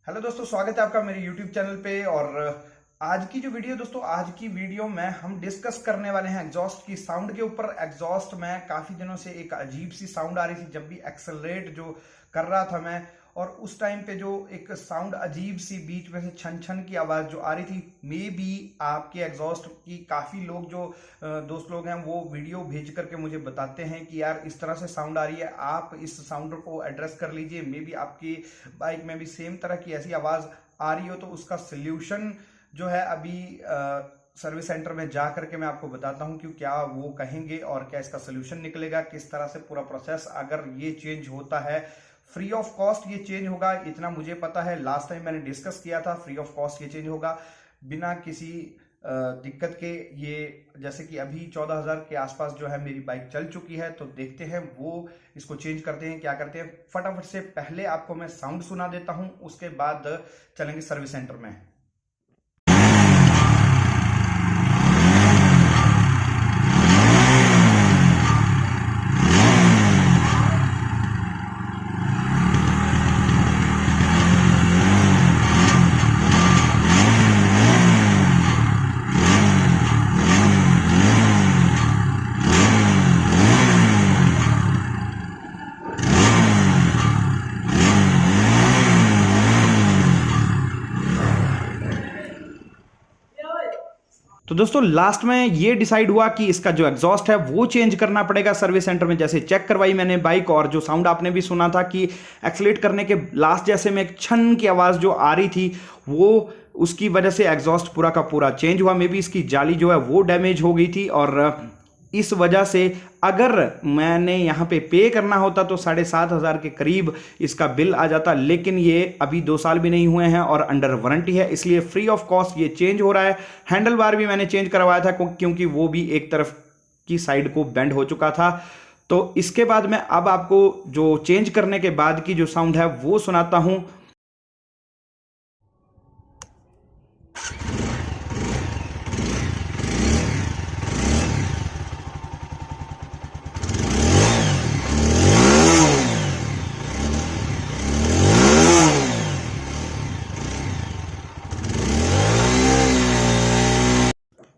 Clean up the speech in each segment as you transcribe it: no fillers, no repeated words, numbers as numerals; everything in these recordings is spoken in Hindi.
हेलो दोस्तों, स्वागत है आपका मेरे YouTube चैनल पे। और आज की जो वीडियो दोस्तों, आज की वीडियो में हम डिस्कस करने वाले हैं एग्जॉस्ट की साउंड के ऊपर। एग्जॉस्ट में काफी दिनों से एक अजीब सी साउंड आ रही थी जब भी एक्सेलरेट जो कर रहा था मैं, और उस टाइम पे जो एक साउंड अजीब सी बीच में से छन छन की आवाज जो आ रही थी, मे बी आपके एग्जॉस्ट की काफी लोग जो दोस्त लोग हैं वो वीडियो भेज करके मुझे बताते हैं कि यार इस तरह से साउंड आ रही है, आप इस साउंड को एड्रेस कर लीजिए। मे बी आपकी बाइक में भी सेम तरह की ऐसी आवाज आ रही हो, तो उसका सोल्यूशन जो है अभी सर्विस सेंटर में जा करके मैं आपको बताता हूं कि क्या वो कहेंगे और क्या इसका सोल्यूशन निकलेगा, किस तरह से पूरा प्रोसेस अगर ये चेंज होता है। फ्री ऑफ कॉस्ट ये चेंज होगा, इतना मुझे पता है। लास्ट टाइम मैंने डिस्कस किया था, फ्री ऑफ कॉस्ट ये चेंज होगा बिना किसी दिक्कत के। ये जैसे कि अभी 14,000 के आसपास जो है मेरी बाइक चल चुकी है, तो देखते हैं वो इसको चेंज करते हैं क्या करते हैं। फटाफट से पहले आपको मैं साउंड सुना देता हूं, उसके बाद चलेंगे सर्विस सेंटर में। तो दोस्तों लास्ट में ये डिसाइड हुआ कि इसका जो एग्जॉस्ट है वो चेंज करना पड़ेगा सर्विस सेंटर में। जैसे चेक करवाई मैंने बाइक, और जो साउंड आपने भी सुना था कि एक्सलेट करने के लास्ट जैसे में एक छन की आवाज जो आ रही थी, वो उसकी वजह से एग्जॉस्ट पूरा का पूरा चेंज हुआ। मे बी इसकी जाली जो है वो डैमेज हो गई थी, और इस वजह से अगर मैंने यहाँ पे करना होता तो 7,500 के करीब इसका बिल आ जाता। लेकिन ये अभी 2 साल भी नहीं हुए हैं और अंडर वारंटी है, इसलिए फ्री ऑफ कॉस्ट ये चेंज हो रहा है। हैंडल बार भी मैंने चेंज करवाया था क्योंकि वो भी एक तरफ की साइड को बेंड हो चुका था। तो इसके बाद मैं अब आपको जो चेंज करने के बाद की जो साउंड है वो सुनाता हूं।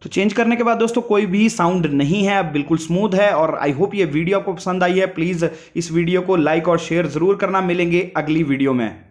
तो चेंज करने के बाद दोस्तों कोई भी साउंड नहीं है, अब बिल्कुल स्मूथ है। और आई होप ये वीडियो आपको पसंद आई है। प्लीज इस वीडियो को लाइक और शेयर जरूर करना। मिलेंगे अगली वीडियो में।